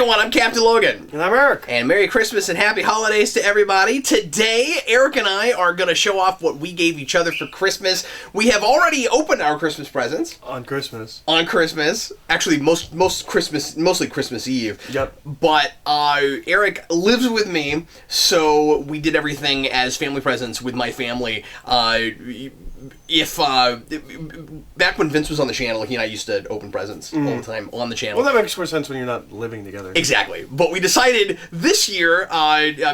everyone, I'm Captain Logan. And I'm Eric. And Merry Christmas and Happy Holidays to everybody. Today, Eric and I are going to show off what we gave each other for Christmas. We have already opened our Christmas presents. On Christmas. Actually, mostly Christmas Eve. Yep. But Eric lives with me, so we did everything as family presents with my family. Back when Vince was on the channel, he and I used to open presents all the time on the channel. Well, that makes more sense when you're not living together. Exactly. But we decided this year,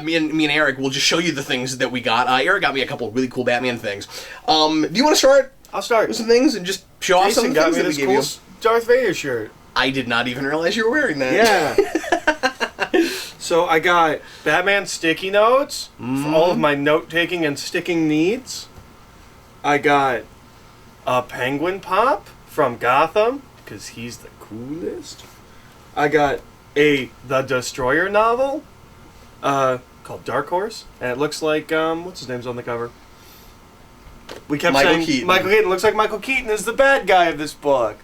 me and Eric will just show you the things that we got. Eric got me a couple of really cool Batman things. Do you want to start? I'll start with some things and just show off some of the things that we gave you. Darth Vader shirt. I did not even realize you were wearing that. Yeah. So I got Batman sticky notes for all of my note-taking and sticking needs. I got a Penguin Pop from Gotham, because he's the coolest. I got The Destroyer novel, called Dark Horse, and it looks like, what's his name's on the cover? We kept saying Keaton. Michael Keaton. Looks like Michael Keaton is the bad guy of this book.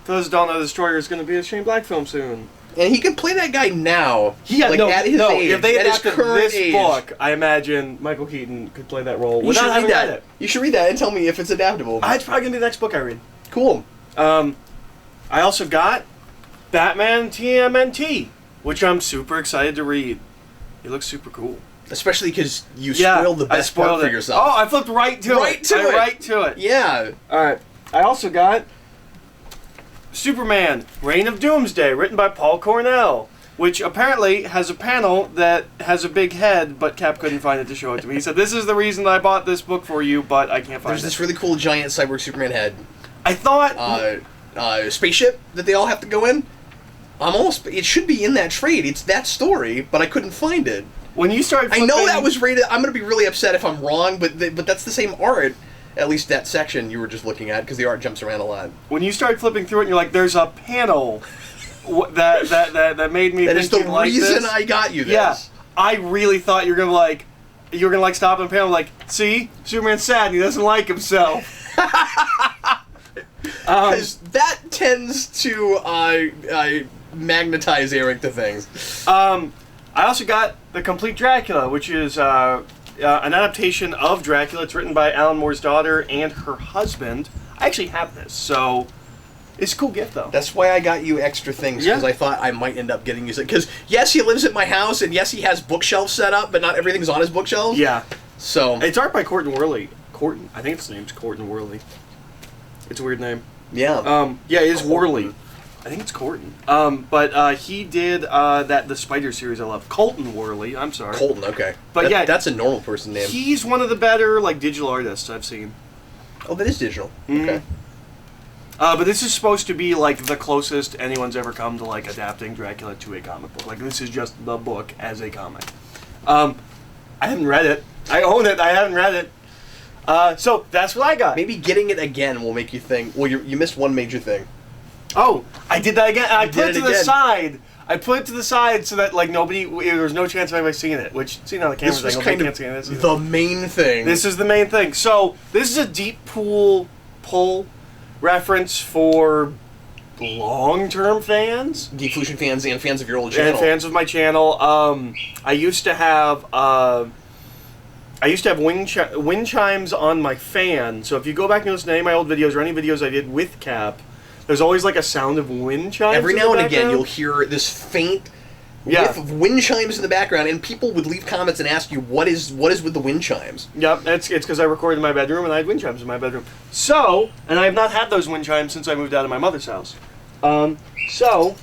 For those who don't know, The Destroyer is going to be a Shane Black film soon. And he can play that guy now. Yeah, at his age, if they at his adapted current this age. book, I imagine Michael Keaton could play that role without having read it. You should read that and tell me if it's adaptable. It's probably going to be the next book I read. Cool. I also got Batman TMNT, which I'm super excited to read. It looks super cool. Especially because you spoiled the best part for yourself. Oh, I flipped right to it. Yeah. Alright. I also got Superman, Reign of Doomsday, written by Paul Cornell, which apparently has a panel that has a big head, but Cap couldn't find it to show it to me. He said, this is the reason I bought this book for you, but I can't find it. There's this really cool giant cyborg Superman head. I thought... spaceship that they all have to go in. It should be in that trade. It's that story, but I couldn't find it. When you started flipping... I know that was rated... I'm going to be really upset if I'm wrong, but that's the same art. At least that section you were just looking at, because the art jumps around a lot. When you started flipping through it, and you're like, "There's a panel that made me." That is the reason I got you this. Yeah, I really thought you were gonna stop on the panel, like, "See, Superman's sad and he doesn't like himself." Because that tends to magnetize Eric to things. I also got The Complete Dracula, which is an adaptation of Dracula. It's written by Alan Moore's daughter and her husband. I actually have this, so it's a cool gift, though. That's why I got you extra things, because I thought I might end up getting you... Because, yes, he lives at my house, and yes, he has bookshelves set up, but not everything's on his bookshelves. Yeah. So... It's art by Corton Worley. I think his name's Corton Worley. It's a weird name. Yeah. Yeah, it is Worley. I think it's Corton. But he did the Spider series I love. Colton Worley, I'm sorry. Colton, okay. But that's a normal person name. He's one of the better digital artists I've seen. Oh, that is digital. Mm-hmm. Okay. But this is supposed to be the closest anyone's ever come to adapting Dracula to a comic book. This is just the book as a comic. I haven't read it. I own it. I haven't read it. So that's what I got. Maybe getting it again will make you think. Well, you missed one major thing. Oh, I did that again. I put it to the side. I put it to the side so that nobody. There was no chance of anybody seeing it. Which, seeing on the camera, this was kind of the main thing. This is the main thing. So this is a deep pool pull reference for long-term fans, Geekvolution fans, and fans of your old channel, and fans of my channel. I used to have wind chimes on my fan. So if you go back and listen to any of my old videos or any videos I did with Cap, there's always a sound of wind chimes. Every now and again, you'll hear this faint whiff of wind chimes in the background, and people would leave comments and ask you, what is with the wind chimes? Yep, it's because I recorded in my bedroom and I had wind chimes in my bedroom. So, and I have not had those wind chimes since I moved out of my mother's house. So,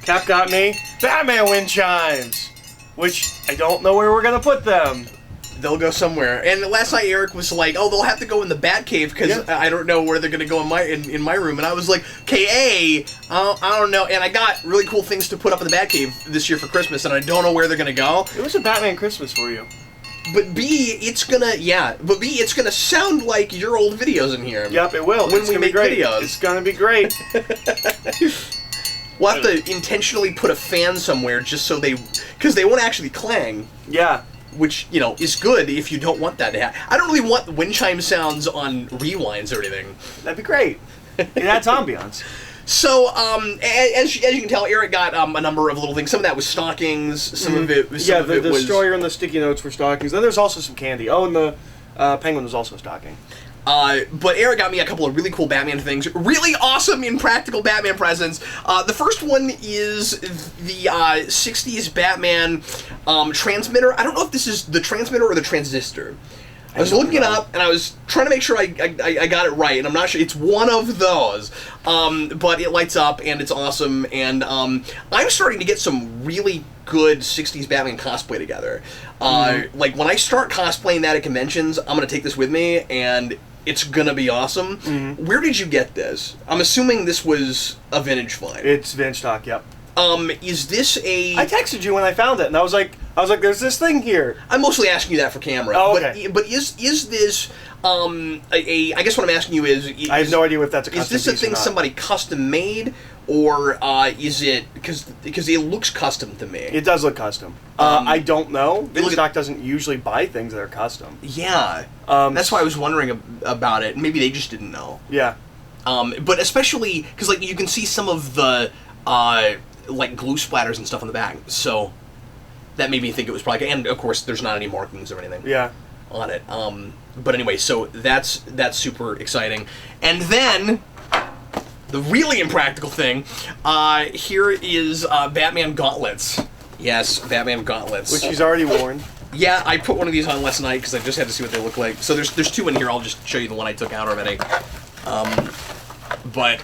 Cap got me Batman wind chimes, which I don't know where we're going to put them. They'll go somewhere. And last night Eric was like, "Oh, they'll have to go in the Batcave because I don't know where they're gonna go in my room." And I was like, "I don't know." And I got really cool things to put up in the Batcave this year for Christmas, and I don't know where they're gonna go. It was a Batman Christmas for you. But it's gonna sound like your old videos in here. Yep, it will. When we make videos, it's gonna be great. We'll have to intentionally put a fan somewhere just so because they won't actually clang. Yeah. Which, is good if you don't want that to happen. I don't really want wind chime sounds on rewinds or anything. That'd be great. It adds ambiance. So, as you can tell, Eric got a number of little things. Some of that was stockings. Some of it was... the Destroyer and the sticky notes were stockings. Then there's also some candy. Oh, and the Penguin was also stocking. But Eric got me a couple of really cool Batman things. Really awesome impractical Batman presents. The first one is the 60s Batman transmitter. I don't know if this is the transmitter or the transistor. I was looking it up, and I was trying to make sure I got it right, and I'm not sure. It's one of those. But it lights up, and it's awesome, and I'm starting to get some really good 60s Batman cosplay together. Like, when I start cosplaying that at conventions, I'm going to take this with me, and it's going to be awesome. Where did you get this? I'm assuming this was a vintage find. It's vintage stock, yep. Is this a... I texted you when I found it, and I was like, there's this thing here. I'm mostly asking you that for camera. Oh, okay. But is this, I guess what I'm asking you is... I have no idea if that's a custom piece. Is this a thing somebody custom made, or is it... Because it looks custom to me. It does look custom. I don't know. Vintage stock doesn't usually buy things that are custom. Yeah. That's why I was wondering about it. Maybe they just didn't know. Yeah. But especially... Because, like, you can see some of the... like glue splatters and stuff on the back, so that made me think it was probably, and of course there's not any markings or anything on it. But anyway, so that's super exciting. And then the really impractical thing, here is Batman gauntlets. Yes, Batman gauntlets, which he's already worn. Yeah, I put one of these on last night because I just had to see what they look like. So there's two in here. I'll just show you the one I took out already. But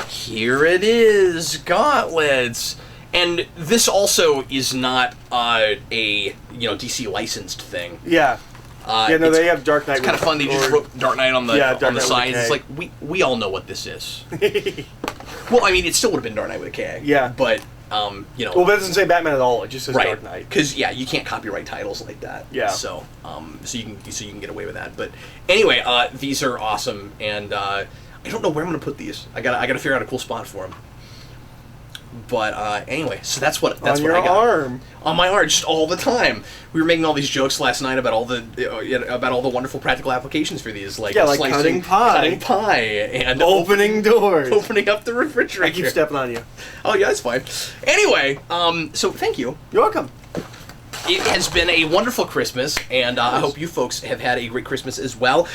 here it is, gauntlets, and this also is not a DC licensed thing. Yeah. They have Dark Knight. It's kind of fun. They just wrote Dark Knight on the sides. It's like we all know what this is. Well, I mean, it still would have been Dark Knight with a K. Yeah. But Well, but it doesn't say Batman at all. It just says Dark Knight. Because you can't copyright titles like that. Yeah. So so you can get away with that. But anyway, these are awesome, and I don't know where I'm gonna put these. I gotta figure out a cool spot for them. But anyway, so that's what I got. On my arm, just all the time. We were making all these jokes last night about all the wonderful practical applications for these, like slicing, cutting pie, and opening doors, opening up the refrigerator. I keep stepping on you. Oh yeah, that's fine. Anyway, so thank you. You're welcome. It has been a wonderful Christmas, and I hope you folks have had a great Christmas as well.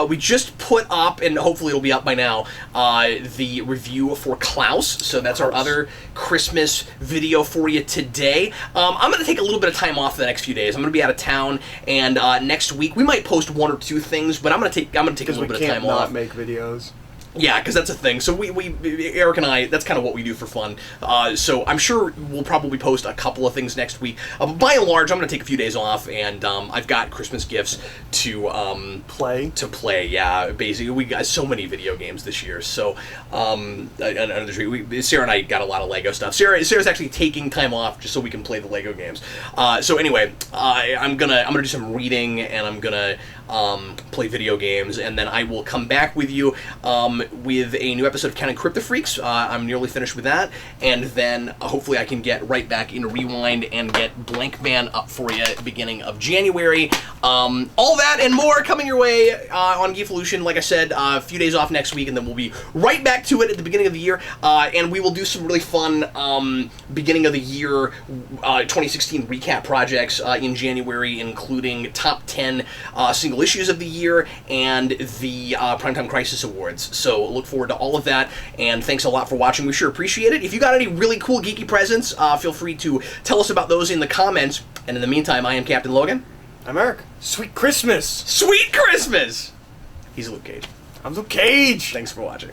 We just put up, and hopefully it'll be up by now, the review for Klaus. So that's our other Christmas video for you today. I'm going to take a little bit of time off the next few days. I'm going to be out of town, and next week we might post one or two things, but I'm going to take a little bit of time off. Not make videos. Yeah, because that's a thing. So we Eric and I, that's kind of what we do for fun. So I'm sure we'll probably post a couple of things next week. By and large, I'm going to take a few days off, and I've got Christmas gifts to play. Yeah, basically, we got so many video games this year. So under the tree, Sarah and I got a lot of Lego stuff. Sarah's actually taking time off just so we can play the Lego games. So anyway, I'm gonna do some reading, and I'm gonna play video games, and then I will come back with you with a new episode of Counting Crypto Freaks. I'm nearly finished with that, and then hopefully I can get right back into Rewind and get Blank Man up for you at the beginning of January. All that and more coming your way on Geekvolution. Like I said, a few days off next week, and then we'll be right back to it at the beginning of the year, and we will do some really fun beginning of the year 2016 recap projects in January, including top 10 single issues of the year and the Primetime Crisis Awards. So look forward to all of that, and thanks a lot for watching. We sure appreciate it. If you got any really cool geeky presents, feel free to tell us about those in the comments. And in the meantime, I am Captain Logan. I'm Eric. Sweet Christmas! Sweet Christmas! He's Luke Cage. I'm Luke Cage! Thanks for watching.